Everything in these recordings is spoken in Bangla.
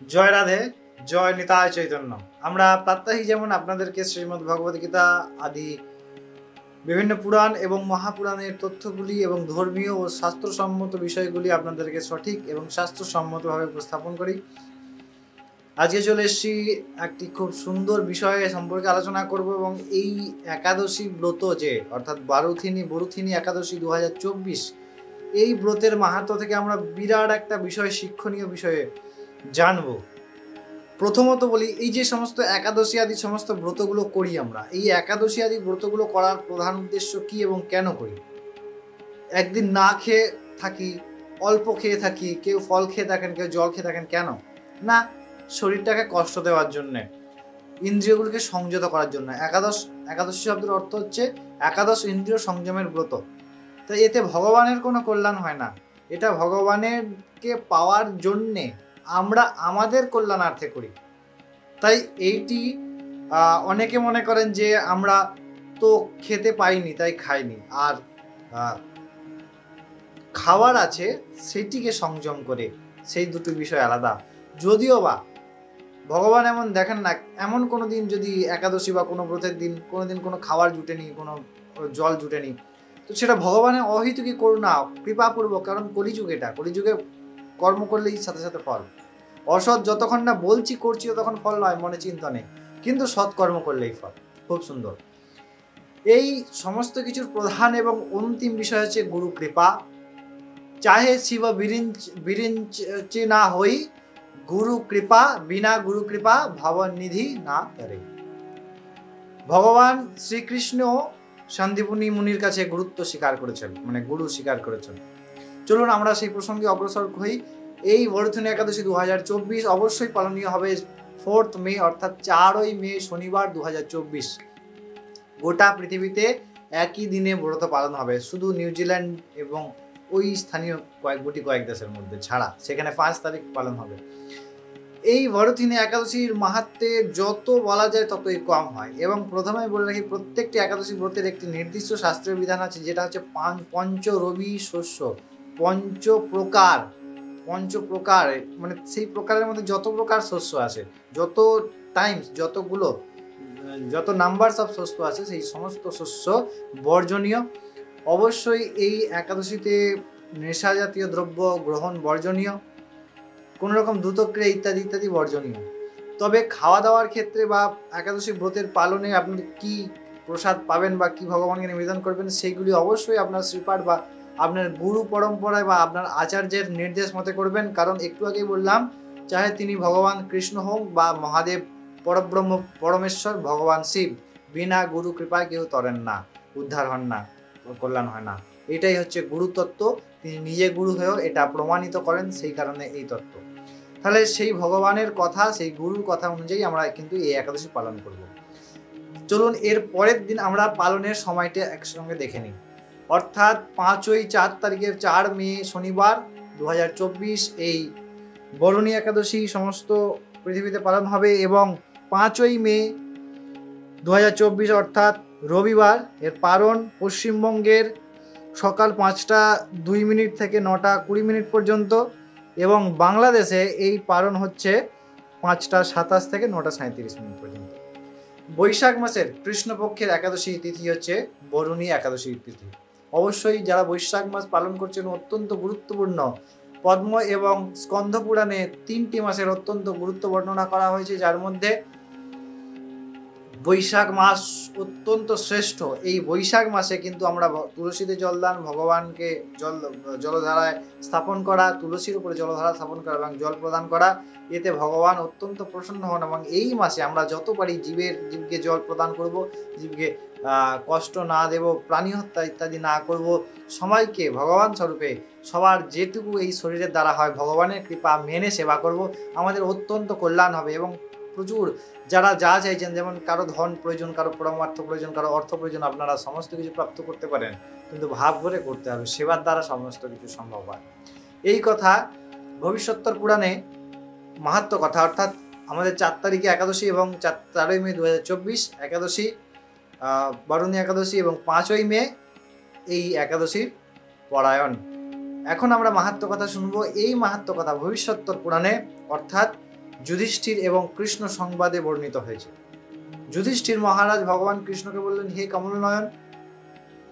জয় রাধে, জয় নিতাই চৈতন্য। আমরা প্রাত্যহিক যেমন আপনাদেরকে শ্রীমদ্ ভগবদ গীতা আদি বিভিন্ন পুরাণ এবং মহাপুরাণের তথ্যগুলি এবং ধর্মীয় ও শাস্ত্রসম্মত বিষয়গুলি আপনাদেরকে সঠিক এবং শাস্ত্রসম্মতভাবে উপস্থাপন করি। আজকে চলে এসেছি একটি খুব সুন্দর বিষয় সম্পর্কে আলোচনা করব এবং এই একাদশী ব্রত যে অর্থাৎ বরুথিনী একাদশী 2024, এই ব্রতের মাহাত্ম্য থেকে আমরা বিরাট একটা বিষয়, শিক্ষণীয় বিষয়ে জানবো। প্রথমত বলি, এই যে সমস্ত একাদশী আদি সমস্ত ব্রতগুলো করি আমরা, এই একাদশী আদি ব্রতগুলো করার প্রধান উদ্দেশ্য কি এবং কেন করি? একদিন না খেয়ে থাকি, অল্প খেয়ে থাকি, কেউ ফল খেয়ে থাকেন, কেউ জল খেয়ে থাকেন, কেন না? শরীরটাকে কষ্ট দেওয়ার জন্যে, ইন্দ্রিয়গুলিকে সংযত করার জন্য। একাদশী শব্দের অর্থ হচ্ছে একাদশ ইন্দ্রিয় সংযমের ব্রত। তো এতে ভগবানের কোনো কল্যাণ হয় না, এটা ভগবানেরকে পাওয়ার জন্যে আমরা আমাদের কল্যাণার্থে করি। তাই এইটি অনেকে মনে করেন যে আমরা তো খেতে পাইনি তাই খাইনি, আর খাওয়ার আছে সেটিকে সংযম করে, সেই দুটো বিষয় আলাদা। যদিও বা ভগবান এমন দেখেন না, এমন কোনো দিন যদি একাদশী বা কোনো ব্রতের দিন কোনো দিন কোনো খাবার জুটেনি, কোনো জল জুটেনি, তো সেটা ভগবানের অহেতুকী করুণা, কৃপাপূর্বক। কারণ কলিযুগে কর্ম করলেই সাথে সাথে ফল। অসৎ যতক্ষণ না বলছি করছি ততক্ষণ ফল নয়, মনে চিন্তা নেই, কিন্তু সৎকর্ম করলেই ফল। খুব সুন্দর। এই সমস্ত কিছুর প্রধান এবং অন্তিম বিষয় হচ্ছে গুরু কৃপা। চাহে শিব বিরিঞ্চ না হই, গুরু কৃপা বিনা গুরু কৃপা ভবনিধি না করে। ভগবান শ্রীকৃষ্ণ সন্দীপনী মুনির কাছে গুরুত্ব স্বীকার করেছেন, মানে গুরু স্বীকার করেছেন। চলুন আমরা সেই প্রসঙ্গে অগ্রসর হই। এই বরুথিনী একাদশী 2024 অবশ্যই পালনীয় হবে 4 মে, অর্থাৎ 4 মে শনিবার 2024। গোটা পৃথিবীতে একই দিনে ব্রত পালন হবে, শুধু নিউজিল্যান্ড এবং ওই স্থানীয় কয়েক দেশের মধ্যে ছাড়া, সেখানে 5 তারিখ পালন হবে। এই বরুথিনী একাদশীর মাহাত্ম্যে যত বলা যায় ততই কম হয়। এবং প্রথমে বলে রাখি, প্রত্যেকটি একাদশী ব্রতের একটি নির্দিষ্ট শাস্ত্রীয় বিধান আছে, যেটা হচ্ছে পঞ্চরবি শস্য, পঞ্চপ্রকার, মানে সেই প্রকারের মধ্যে যত প্রকার শস্য আছে, যত টাইমস, যত নাম্বার অফ শস্য আছে, সেই সমস্ত শস্য বর্জনীয়। অবশ্যই এই একাদশীতে নেশা জাতীয় দ্রব্য গ্রহণ বর্জনীয়, কোনো রকম দ্রুতক্রিয়া ইত্যাদি ইত্যাদি বর্জনীয়। তবে খাওয়া দাওয়ার ক্ষেত্রে বা একাদশী ব্রতের পালনে আপনি কি প্রসাদ পাবেন বা কি ভগবানকে নিবেদন করবেন, সেইগুলি অবশ্যই আপনার শ্রীপাঠ বা আপনার গুরু পরম্পরায় বা আপনার আচার্যের নির্দেশ মতে করবেন। কারণ একটু আগেই বললাম, চাহে তিনি ভগবান কৃষ্ণ হোক বা মহাদেব পরব্রহ্ম পরমেশ্বর ভগবান শিব, বিনা গুরু কৃপায় কেউ তরেন না, উদ্ধার হন না, কল্যাণ হয় না। এটাই হচ্ছে গুরুতত্ত্ব। তিনি নিজে গুরু হয়েও এটা প্রমাণিত করেন, সেই কারণে এই তত্ত্ব। তাহলে সেই ভগবানের কথা, সেই গুরুর কথা অনুযায়ী আমরা কিন্তু এই একাদশী পালন করব। চলুন এর পরের দিন আমরা পালনের সময়টা একসঙ্গে দেখে নিই। অর্থাৎ 4 মে শনিবার 2024 এই বরুণী একাদশী সমস্ত পৃথিবীতে পালন হবে। এবং 5 মে 2024 অর্থাৎ রবিবার এর পালন পশ্চিমবঙ্গের সকাল 5টা 2 থেকে 9টা 20 পর্যন্ত, এবং বাংলাদেশে এই পালন হচ্ছে 5টা 27 থেকে 9টা 37 পর্যন্ত। বৈশাখ মাসের কৃষ্ণপক্ষের একাদশী তিথি হচ্ছে বরুণী একাদশী তিথি। অবশ্যই যারা বৈশাখ মাস পালন করছেন, অত্যন্ত গুরুত্বপূর্ণ। পদ্ম এবং স্কন্ধ পুরাণে 3টি মাসের অত্যন্ত গুরুত্ব বর্ণনা করা হয়েছে, যার মধ্যে বৈশাখ মাস অত্যন্ত শ্রেষ্ঠ। এই বৈশাখ মাসে কিন্তু আমরা তুলসীতে জলদান, ভগবানকে জলধারায় স্থাপন করা, তুলসীর উপরে জলধারা স্থাপন করা এবং জল প্রদান করা, এতে ভগবান অত্যন্ত প্রসন্ন হন। এবং এই মাসে আমরা যত পারি জীবকে জল প্রদান করব, জীবকে কষ্ট না দেব, প্রাণী হত্যা ইত্যাদি না করব, সবাইকে ভগবান স্বরূপে সবার যেটুকু এই শরীরের দ্বারা হয় ভগবানের কৃপা মেনে সেবা করব, আমাদের অত্যন্ত কল্যাণ হবে। এবং প্রচুর যারা যা চাইছেন, যেমন কারো ধন প্রয়োজন, কারো পরমার্থ প্রয়োজন, কারো অর্থ প্রয়োজন, আপনারা সমস্ত কিছু প্রাপ্ত করতে পারেন, কিন্তু ভাব ভরে করতে হবে, সেবার দ্বারা সমস্ত কিছু সম্ভব হয়। এই কথা ভবিষ্যত্তর পুরাণে মাহাত্ম্য কথা। অর্থাৎ আমাদের 4 তারিখে একাদশী এবং 4 মে 2024 একাদশী, বরুণী একাদশী, এবং 5 মে এই একাদশীর পরায়ণ। এখন আমরা মাহাত্ম্য কথা শুনবো। এই মাহাত্ম্য কথা ভবিষ্যত্তর পুরাণে, অর্থাৎ যুধিষ্ঠির এবং কৃষ্ণ সংবাদে বর্ণিত হয়েছে। যুধিষ্ঠির মহারাজ ভগবান কৃষ্ণকে বললেন, হে কমলনয়ন,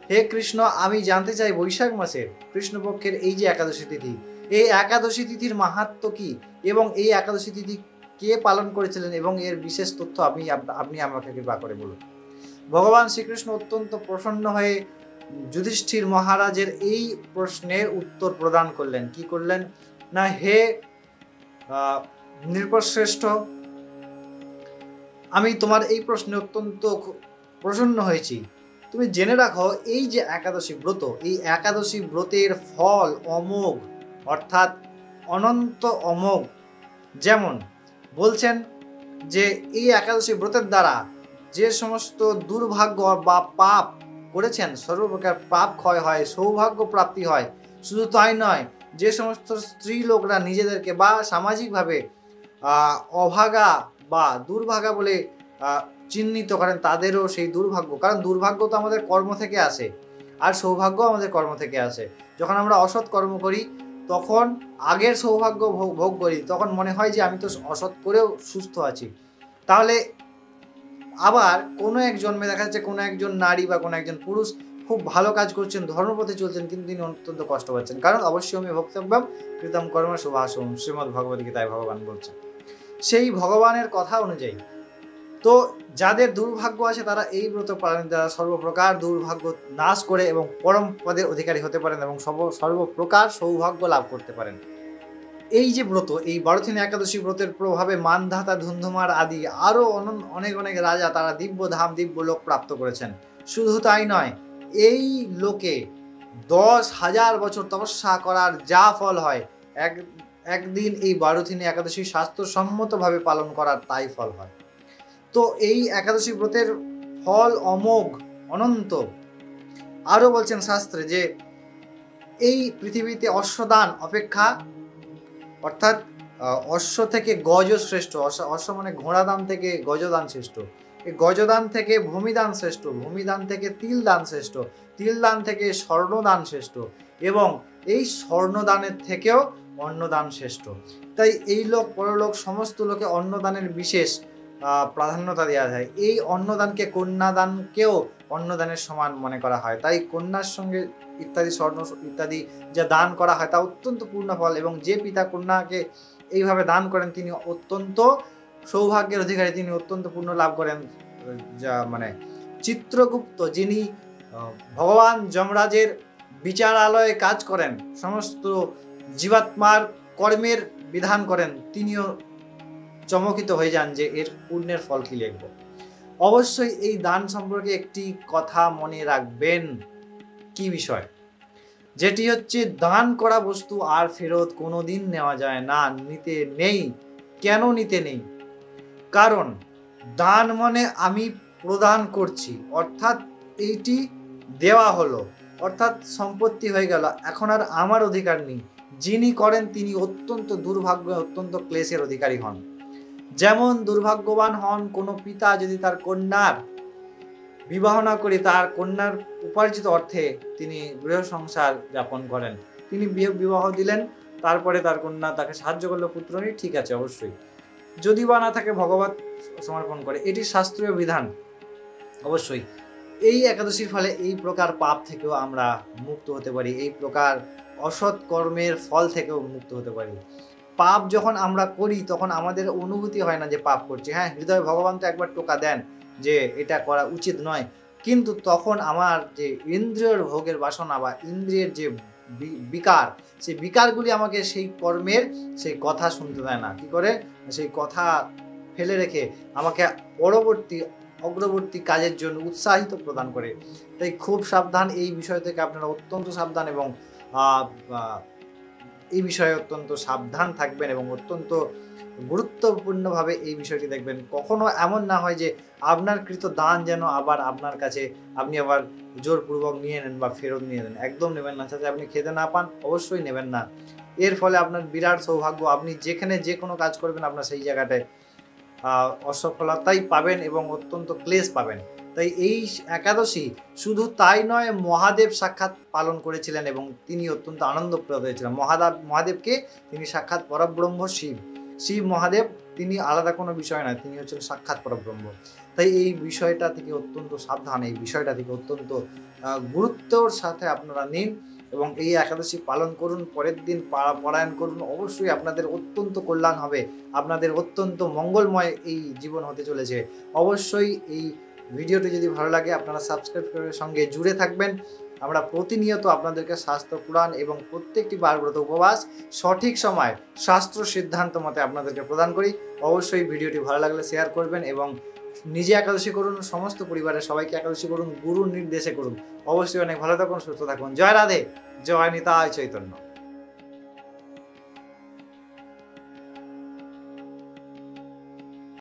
হে কৃষ্ণ, আমি জানতে চাই বৈশাখ মাসের কৃষ্ণপক্ষের এই যে একাদশী তিথি, এই একাদশী তিথির মাহাত্ম্য কি এবং এই একাদশী তিথি কে পালন করেছিলেন এবং এর বিশেষ তথ্য আপনি আমাকে কৃপা করে বলুন। ভগবান শ্রীকৃষ্ণ অত্যন্ত প্রসন্ন হয়ে যুধিষ্ঠির মহারাজের এই প্রশ্নের উত্তর প্রদান করলেন। কি করলেন না, হে নৃপশ্রেষ্ঠ, আমি তোমার এই প্রশ্নে অত্যন্ত প্রসন্ন হয়েছি। তুমি জেনে রাখো, এই যে একাদশী ব্রত, এই একাদশী ব্রতের ফল অমোঘ, অর্থাৎ অনন্ত অমোঘ। যেমন বলছেন যে এই একাদশী ব্রতের দ্বারা যে সমস্ত দুর্ভাগ্য বা পাপ করেছেন সর্বপ্রকার পাপ ক্ষয় হয়, সৌভাগ্য প্রাপ্তি হয়। শুধু তাই নয়, যে সমস্ত স্ত্রী লোকরা নিজেদেরকে বা সামাজিকভাবে অভাগা বা দুর্ভাগা বলে চিহ্নিত করেন, তাদেরও সেই দুর্ভাগ্য, কারণ দুর্ভাগ্য তো আমাদের কর্ম থেকে আসে আর সৌভাগ্য আমাদের কর্ম থেকে আসে। যখন আমরা অসৎ কর্ম করি তখন আগের সৌভাগ্য ভোগ করি, তখন মনে হয় যে আমি তো অসৎ করেও সুস্থ আছি। তাহলে আবার কোনো এক জন্মে দেখা যাচ্ছে কোনো একজন নারী বা কোনো একজন পুরুষ খুব ভালো কাজ করছেন, ধর্মপথে চলছেন, কিন্তু তিনি অত্যন্ত কষ্ট পাচ্ছেন, কারণ অবশ্যই আমি ভক্তব্যম কৃতম কর্ম শুভাশুভম, শ্রীমদ্ ভগবদ্ গীতায় ভগবান বলছেন। সেই ভগবানের কথা অনুযায়ী তো যাদের দুর্ভাগ্য আছে তারা এই ব্রত পালনের দ্বারা সর্বপ্রকার দুর্ভাগ্য নাশ করে এবং পরম পদের অধিকারী হতে পারেন এবং সর্বপ্রকার সৌভাগ্য লাভ করতে পারেন। এই যে ব্রত, এই বারোথিনী একাদশী ব্রতের প্রভাবে মানধাতা, ধুন্ধুমার আদি আরও অনেক অনেক রাজা তারা দিব্য ধাম, দিব্য লোক প্রাপ্ত করেছেন। শুধু তাই নয়, এই লোকে 10,000 বছর তপস্যা করার যা ফল হয়, একদিন এই বারোথিনী একাদশী শাস্ত্রসম্মতভাবে পালন করার তাই ফল হয়। তো এই একাদশী ব্রতের ফল অমোঘ, অনন্ত। আরও বলছেন শাস্ত্রে যে এই পৃথিবীতে অশ্বদান অপেক্ষা, অর্থাৎ অশ্ব থেকে গজ শ্রেষ্ঠ, অশ্ব মানে ঘোড়াদান থেকে গজদান শ্রেষ্ঠ, এই গজদান থেকে ভূমিদান শ্রেষ্ঠ, ভূমিদান থেকে তিলদান শ্রেষ্ঠ, তিলদান থেকে স্বর্ণদান শ্রেষ্ঠ এবং এই স্বর্ণদানের থেকেও অন্নদান শ্রেষ্ঠ। তাই এই লোক পরলোক সমস্ত লোকে অন্নদানের বিশেষ প্রাধান্যতা দেওয়া যায়। এই অন্নদানকে কন্যাদানকেও অন্নদানের সমান মনে করা হয়। তাই কন্যার সঙ্গে ইত্যাদি স্বর্ণ ইত্যাদি যা দান করা হয় তা অত্যন্ত পূর্ণ ফল, এবং যে পিতা কন্যাকে এইভাবে দান করেন তিনি অত্যন্ত সৌভাগ্যের অধিকারী, তিনি অত্যন্ত পূর্ণ লাভ করেন। যা মানে চিত্রগুপ্ত, যিনি ভগবান যমরাজের বিচারালয়ে কাজ করেন, সমস্ত জীবাত্মার কর্মের বিধান করেন, তিনিও চমকিত হয়ে যান যে এর পুণ্যের ফল কি লিখব। অবশ্যই এই দান সম্পর্কে একটি কথা মনে রাখবেন। কি বিষয়? যেটি হচ্ছে দান করা বস্তু আর ফেরত কোনোদিন নেওয়া যায় না, নিতে নেই। কেন নিতে নেই? কারণ দান মানে আমি প্রদান করছি, অর্থাৎ এইটি দেওয়া হলো, অর্থাৎ সম্পত্তি হয়ে গেল, এখন আর আমার অধিকার নেই। যিনি করেন তিনি অত্যন্ত দুর্ভাগ্য, অত্যন্ত ক্লেশের অধিকারী হন। যেমন দুর্ভাগ্যবান হন কোনো পিতা যদি তার কন্যার বিবাহ না করে তার কন্যার উপার্জিত অর্থে তিনি গৃহ সংসার যাপন করেন। তিনি বিবাহ দিলেন, তারপরে তার কন্যা তাকে সাহায্য করলো, পুত্র নেই, ঠিক আছে, অবশ্যই। যদি বা না থাকে ভগবত সমর্পণ করে, এটি শাস্ত্রীয় বিধান। অবশ্যই এই একাদশীর ফলে এই প্রকার পাপ থেকেও আমরা মুক্ত হতে পারি, এই প্রকার অসৎ কর্মের ফল থেকেও মুক্ত হতে পারি। পাপ যখন আমরা করি তখন আমাদের অনুভূতি হয় না যে পাপ করছি। হ্যাঁ, হৃদয়ে ভগবান তো একবার টোকা দেন যে এটা করা উচিত নয়, কিন্তু তখন আমার যে ইন্দ্রিয়র ভোগের বাসনা বা ইন্দ্রিয়ের যে বিকার, সেই বিকারগুলি আমাকে সেই কর্মের সেই কথা শুনতে দেয় না। কি করে? সেই কথা ফেলে রেখে আমাকে অগ্রবর্তী কাজের জন্য উৎসাহিত প্রদান করে। তাই খুব সাবধান, এই বিষয় থেকে আপনারা অত্যন্ত সাবধান এবং এই বিষয়ে অত্যন্ত সাবধান থাকবেন এবং অত্যন্ত গুরুত্বপূর্ণভাবে এই বিষয়টি দেখবেন। কখনো এমন না হয় যে আপনার কৃত দান যেন আবার আপনার কাছে আপনি আবার জোরপূর্বক নিয়ে নেন বা ফেরত নিয়ে নেন, একদম নেবেন না। যাতে আপনি খেতে না পান, অবশ্যই নেবেন না। এর ফলে আপনার বিরাট সৌভাগ্য, আপনি যেখানে যে কোনো কাজ করবেন আপনার সেই জায়গাটায় অসফলতাই পাবেন এবং অত্যন্ত ক্লেশ পাবেন। তাই এই একাদশী শুধু তাই নয়, মহাদেব সাক্ষাৎ পালন করেছিলেন এবং তিনি অত্যন্ত আনন্দপ্রদ হয়েছিলেন। মহাদেবকে তিনি সাক্ষাৎ পরব্রহ্ম শিব, শিব মহাদেব তিনি আলাদা কোনো বিষয় নয়, তিনি হচ্ছেন সাক্ষাৎ পরব্রহ্ম। তাই এই বিষয়টা থেকে অত্যন্ত সাবধান, এই বিষয়টা থেকে অত্যন্ত গুরুত্বর সাথে আপনারা নিন এবং এই একাদশী পালন করুন, পরের দিন পারায়ণ করুন। অবশ্যই আপনাদের অত্যন্ত কল্যাণ হবে, আপনাদের অত্যন্ত মঙ্গলময় এই জীবন হতে চলেছে। অবশ্যই এই ভিডিওটি যদি ভালো লাগে আপনারা সাবস্ক্রাইব করে সঙ্গে জুড়ে থাকবেন। আমরা প্রতিনিয়ত আপনাদেরকে স্বাস্থ্য পুরাণ এবং প্রত্যেকটি বারব্রত উপবাস সঠিক সময় শাস্ত্র সিদ্ধান্ত মতে আপনাদেরকে প্রদান করি। অবশ্যই ভিডিওটি ভালো লাগলে শেয়ার করবেন এবং নিজে একাদশী করুন, সমস্ত পরিবারের সবাইকে একাদশী করুন, গুরুর নির্দেশে করুন। অবশ্যই অনেক ভালো থাকুন, সুস্থ থাকুন। জয় রাধে, জয় নিতাই চৈতন্য।